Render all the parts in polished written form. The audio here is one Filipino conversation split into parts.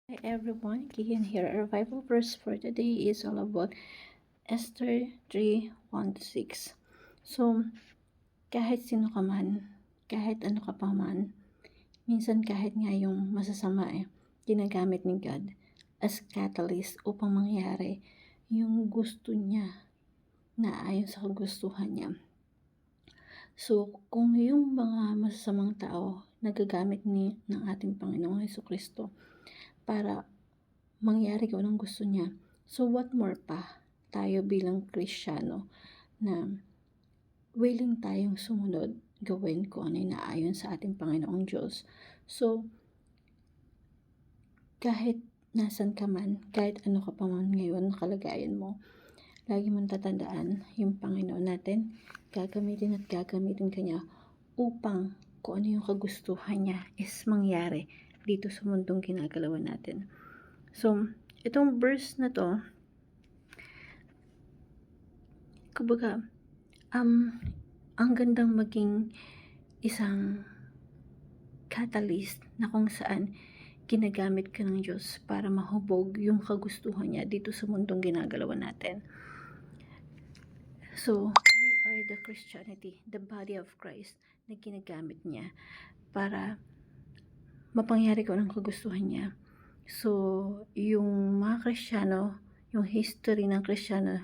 Hi everyone, Kian here. Our Bible verse for today is all about Esther 3:1-6. So, kahit sino ka man, kahit ano ka pa man, minsan kahit nga yung masasama ginagamit ni God as catalyst upang mangyari yung gusto niya na ayon sa kagustuhan niya. So, kung yung mga masasamang tao nagagamit ng ating Panginoong Hesukristo para mangyari kung anong gusto niya. So what more pa tayo bilang Kristiyano na willing tayong sumunod, gawin kung ano yung naayon sa ating Panginoong Diyos. So, kahit nasan ka man, kahit ano ka pa man ngayon kalagayan mo, lagi mong tatandaan yung Panginoon natin, gagamitin at gagamitin ka niya upang kung ano yung kagustuhan niya is mangyari dito sa mundong ginagalawan natin. So, itong verse na to, kumbaga, ang gandang maging isang catalyst na kung saan ginagamit ka ng Diyos para mahubog yung kagustuhan niya dito sa mundong ginagalawan natin. So, we are the Christianity, the body of Christ na ginagamit niya para mapangyari ko ng kagustuhan niya. So, yung mga Kristiyano, yung history ng Kristiyano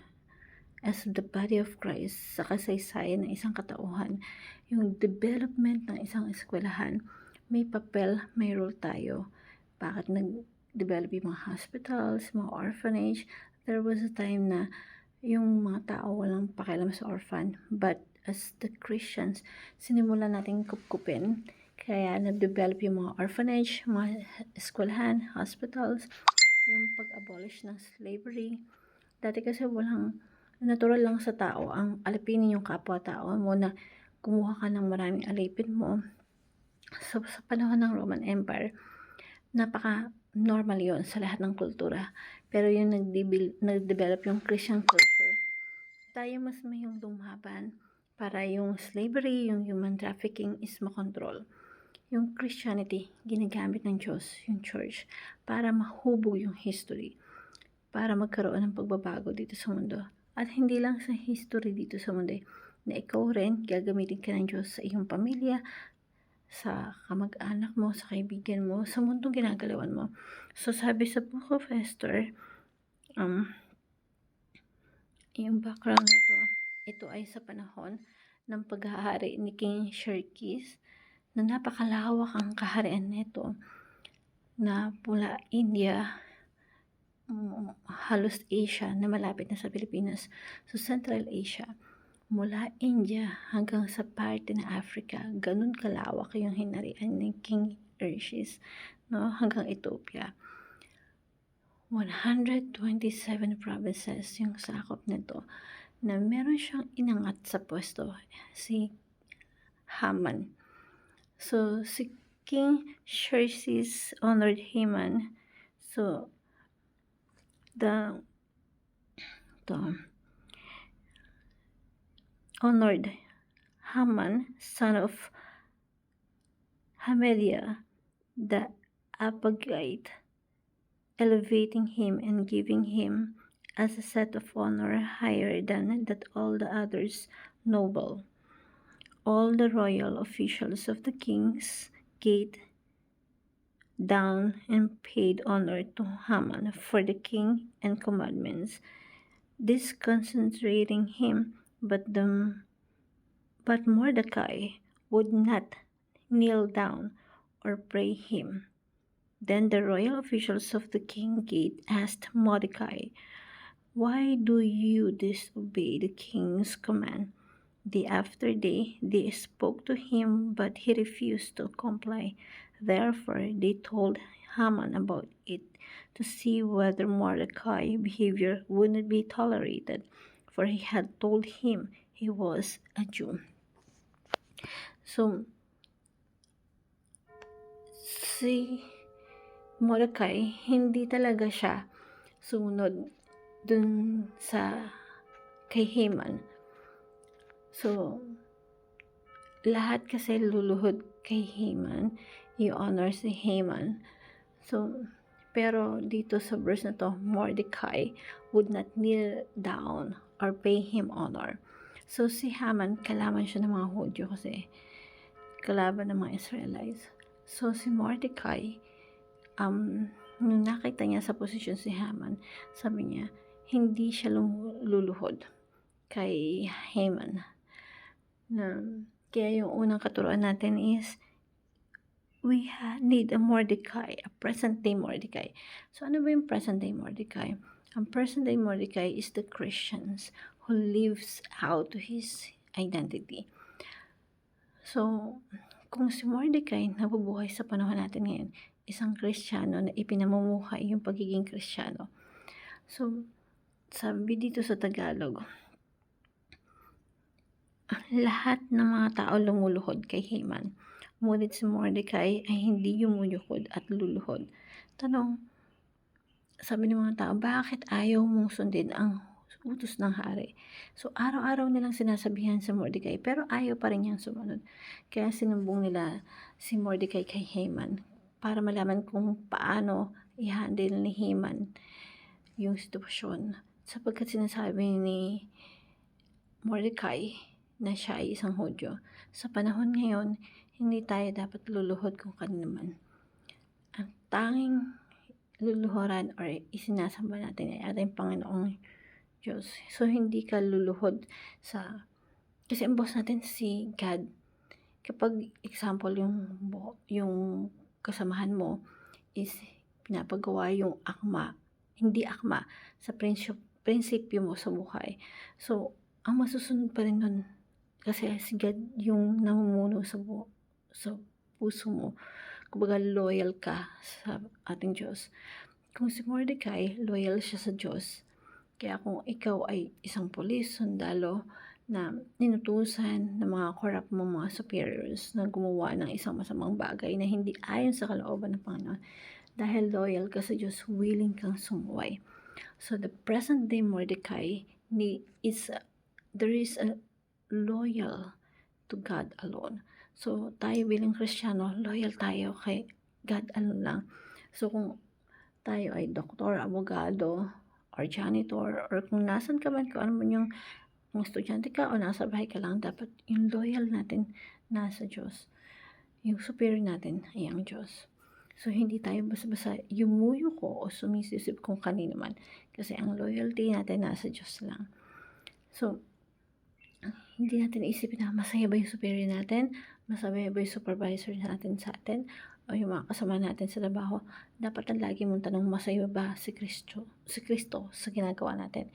as the body of Christ sa kasaysayan ng isang katauhan, yung development ng isang eskwelahan, may papel, may role tayo. Bakit nag-develop yung mga hospitals, mga orphanage? There was a time na yung mga tao walang pakialam sa orphan, but as the Christians, sinimulan natin kupkupin. Kaya na-develop yung mga orphanage, mga eskwelahan, hospitals, yung pag-abolish ng slavery. Dati kasi walang natural lang sa tao ang alipinin yung kapwa-tao mo na kumuha ka ng maraming alipin mo. So, sa panahon ng Roman Empire, napaka-normal yon sa lahat ng kultura. Pero yung nag-develop yung Christian culture, tayo mas may yung lumaban para yung slavery, yung human trafficking is makontrol. Yung Christianity, ginagamit ng Diyos, yung church, para mahubog yung history, para magkaroon ng pagbabago dito sa mundo. At hindi lang sa history dito sa mundo, na ikaw rin, gagamitin ka ng Diyos sa iyong pamilya, sa kamag-anak mo, sa kaibigan mo, sa mundong ginagalawan mo. So, sabi sa Book of Esther, yung background nito, ito ay sa panahon ng paghahari ni King Xerxes, na napakalawak ang kaharian nito, na mula India, halos Asia na malapit na sa Pilipinas, so Central Asia, mula India hanggang sa parte na Africa, ganun kalawak yung hinarian ni King Xerxes, no, hanggang Ethiopia. 127 provinces yung sakop nito, na meron siyang inangat sa pwesto, si Haman. So, si King Xerxes honored Haman. So, honored Haman, son of Hammedatha the Agagite, elevating him and giving him as a set of honor higher than that all the others noble. All the royal officials of the king's gate down and paid honor to Haman for the king and commandments, disconcentrating him, but Mordecai would not kneel down or pray him. Then the royal officials of the king's gate asked Mordecai, "Why do you disobey the king's command?" Day after day they spoke to him, but he refused to comply. Therefore they told Haman about it, to see whether Mordecai's behavior would not be tolerated, for he had told him he was a Jew. So, si Mordecai, hindi talaga siya sumunod dun sa kay Haman. So, lahat kasi luluhod kay Haman, i-honor si Haman. So, Pero dito sa verse na to, Mordecai would not kneel down or pay him honor. So si Haman, kalaban siya ng mga Hudyo kasi kalaban ng mga Israelites. So si Mordecai, nung nakita niya sa posisyon si Haman, sabi niya, hindi siya luluhod kay Haman. Kaya yung unang katuruan natin is, we need a Mordecai, a present-day Mordecai. So, ano ba yung present-day Mordecai? Ang present-day Mordecai is the Christians who lives out his identity. So, kung si Mordecai nabubuhay sa panahon natin ngayon, isang Kristiyano na ipinamumuhay yung pagiging Kristiyano. So, sabi dito sa Tagalog, lahat ng mga tao lumuluhod kay Haman. Ngunit si Mordecai ay hindi yumuyukod at luluhod. Tanong, sabi ng mga tao, bakit ayaw mong sundin ang utos ng hari? So, araw-araw nilang sinasabihan si Mordecai, pero ayaw pa rin niyang sumunod. Kaya sinumbong nila si Mordecai kay Haman para malaman kung paano i-handle ni Haman yung sitwasyon. Sapagkat sinasabi ni Mordecai na siya ay isang Hudyo. Sa panahon ngayon, hindi tayo dapat luluhod kung kanino man. Ang tanging luluhuran or isinasamba natin ay ating Panginoong Diyos. So, hindi ka luluhod kasi ang boss natin si God. Kapag example, yung kasamahan mo is pinapagawa yung hindi akma sa prinsipyo mo sa buhay. So, ang masusunod pa rin nun, kasi si God yung namumuno sa puso mo. Kumbaga, loyal ka sa ating Diyos. Kung si Mordecai, loyal siya sa Diyos. Kaya kung ikaw ay isang pulis, sundalo, na inutusan ng mga corrupt mo mga superiors na gumawa ng isang masamang bagay na hindi ayon sa kalooban ng Panginoon, dahil loyal ka sa Diyos, willing kang sumuway. So, the present day Mordecai there is a loyal to God alone. So, tayo bilang Kristiyano, loyal tayo kay God alone lang. So, kung tayo ay doktor, abogado, or janitor, or kung nasan ka man, kung ano man yung estudyante ka o nasa bahay ka lang, dapat yung loyal natin nasa Diyos. Yung superior natin ay ang Diyos. So, hindi tayo basta-basta yumuyuko o sumisisip kung kanino man. Kasi ang loyalty natin nasa Diyos lang. So, hindi natin isipin na masaya ba yung superior natin, masaya ba yung supervisor natin sa atin, o yung mga kasama natin sa trabaho. Dapat ang lagi mong tanong, masaya ba si Kristo sa ginagawa natin.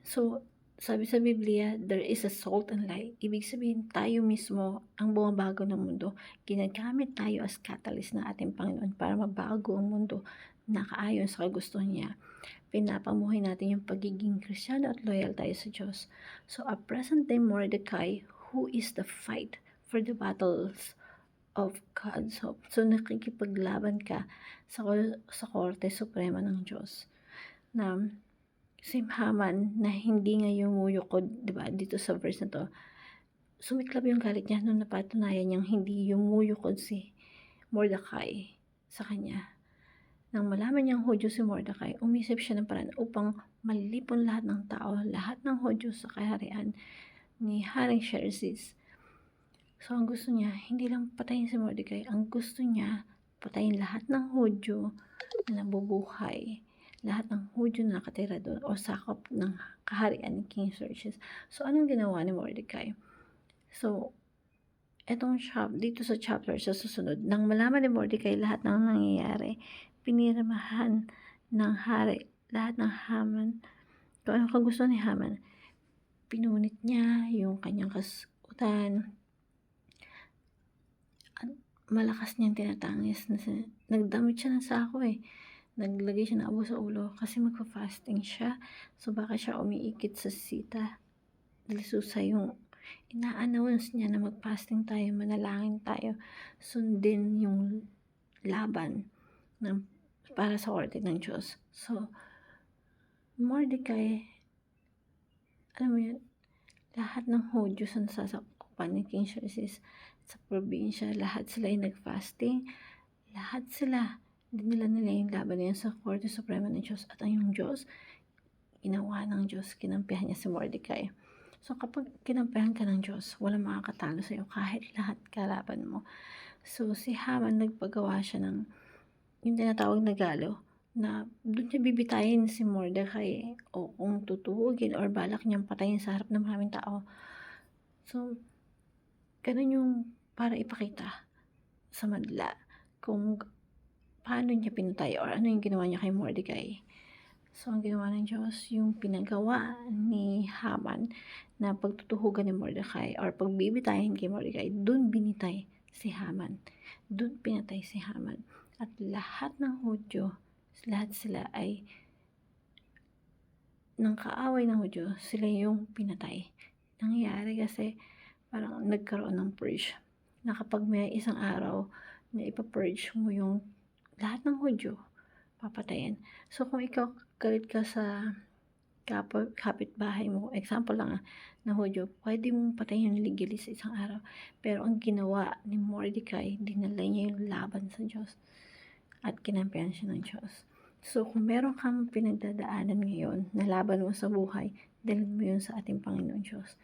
So, sabi sa Biblia, there is a salt and light. Ibig sabihin, tayo mismo ang bumabago ng mundo. Ginagamit tayo as catalyst ng ating Panginoon para mabago ang mundo na kaayon sa kagustuhan niya. Pinapamuhay natin yung pagiging Kristiyano at loyal tayo sa Diyos. So, a present-day Mordecai who is the fight for the battles of God's hope. So, nakikipaglaban ka sa Korte Suprema ng Diyos. Na si Haman na hindi nga yumuyukod, diba, dito sa verse na to, sumiklab yung galit niya nung napatunayan niyang hindi yumuyukod si Mordecai sa kanya. Nang malaman niyang Hudyo si Mordecai, umisip siya ng paraan upang malipon lahat ng tao, lahat ng Hudyo sa kaharian ni Haring Xerxes. So, ang gusto niya, hindi lang patayin si Mordecai, ang gusto niya, patayin lahat ng Hudyo na nabubuhay, lahat ng Hudyo na nakatira doon o sakop ng kaharian ni King Xerxes. So, anong ginawa ni Mordecai? So, dito sa chapter sa susunod, nang malaman ni Mordecai lahat ng nangyayari, pinirmahan ng hari lahat ng Haman, kung ano kagusto ni Haman. Pinunit niya yung kanyang kasuotan, at malakas niyang tinatangis na nagdamit siya ng sako naglagay siya ng abo sa ulo kasi magpa-fasting siya. So, baka siya umiikit sa sita. Dalisusa yung ina-announce niya na mag-fasting tayo, manalangin tayo, sundin yung laban para sa korte ng Diyos. So, Mordecai, alam mo yun, lahat ng Hudyo sa nasasakupan ni King Xerxes sa probinsya, lahat sila ay nag-fasting, lahat sila dinala nila yung laban na yun sa Korte Suprema ng Diyos at ang yung Diyos, ginawa ng Diyos, kinampihan niya si Mordecai. So kapag kinampihan ka ng Diyos, walang makakatalo sa'yo kahit lahat kalaban mo. So si Haman nagpagawa siya ng yung tinatawag na galo na doon niya bibitayin si Mordecai o kung tutuhugin or balak niyang patayin sa harap ng maraming tao. So ganun yung para ipakita sa madla kung paano niya pinatay or ano yung ginawa niya kay Mordecai. So, ang ginawa ng Diyos, yung pinagawa ni Haman na pagtutuhugan ni Mordecai or pagbibitayin kay Mordecai, dun binitay si Haman. Dun pinatay si Haman. At lahat ng Hudyo, lahat sila ay ng kaaway ng Hudyo, sila yung pinatay. Nangyayari kasi parang nagkaroon ng purge. Na kapag may isang araw na ipapurge mo yung lahat ng Hudyo, papatayin. So, kung ikaw galit ka sa kapitbahay mo, example lang na Hudyo, pwede mong patayin yung legally sa isang araw. Pero ang ginawa ni Mordecai, dinala niya yung laban sa Diyos at kinampihan siya ng Diyos. So, kung meron kang pinagdadaanan ngayon na laban mo sa buhay, dalhin mo yun sa ating Panginoon Diyos.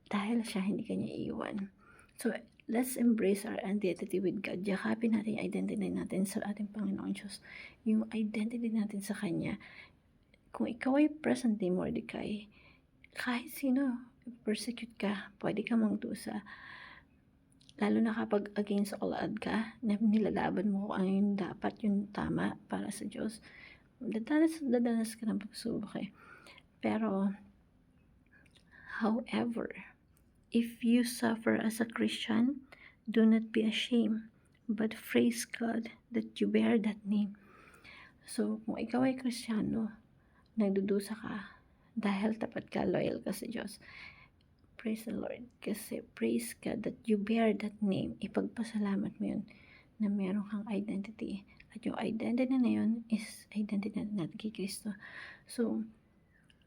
Dahil siya, hindi ka niya iiwan. So, let's embrace our identity with God. Yakapin natin yung identity natin sa ating Panginoon Diyos. Yung identity natin sa Kanya. Kung ikaw ay present day Mordecai, kahit sino, persecute ka, pwede ka magdusa. Lalo na kapag against all odds ka, na nilalaban mo kung ano yung dapat, yung tama para sa Diyos. Dadanas ka ng pagsubok eh. Pero, however, if you suffer as a Christian, do not be ashamed, but praise God that you bear that name. So, kung ikaw ay Kristiyano, nagdudusa ka dahil tapat ka, loyal ka sa Diyos, praise the Lord. Kasi praise God that you bear that name. Ipagpasalamat mo yun na meron kang identity. At yung identity na yun is identity natin kay Kristo. So,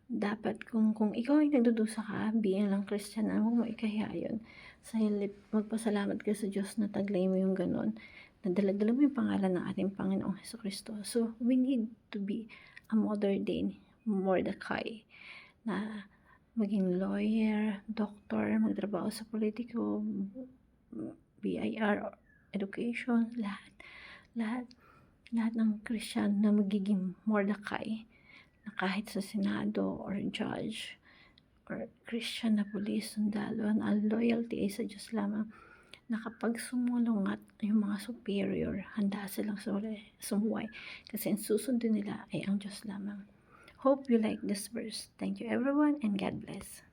dapat kung ikaw ay nagdudusa ka, bilang lang Christian, huwag mo ikahiya yun. Sa halip, magpasalamat ka sa Diyos na taglay mo yung ganun. Nadala-dala mo yung pangalan ng ating Panginoong Jesucristo. So, we need to be a modern day Mordecai na maging lawyer, doctor, magtrabaho sa politiko, BIR, education, lahat ng Christian na magiging Mordecai na kahit sa Senado or judge or Christian na police, sundalo, na ang loyalty ay sa Diyos lamang, na kapag sumulungat yung mga superior, handa silang sumuway kasi ang susundin nila ay ang Diyos lamang. Hope you like this verse. Thank you everyone and God bless.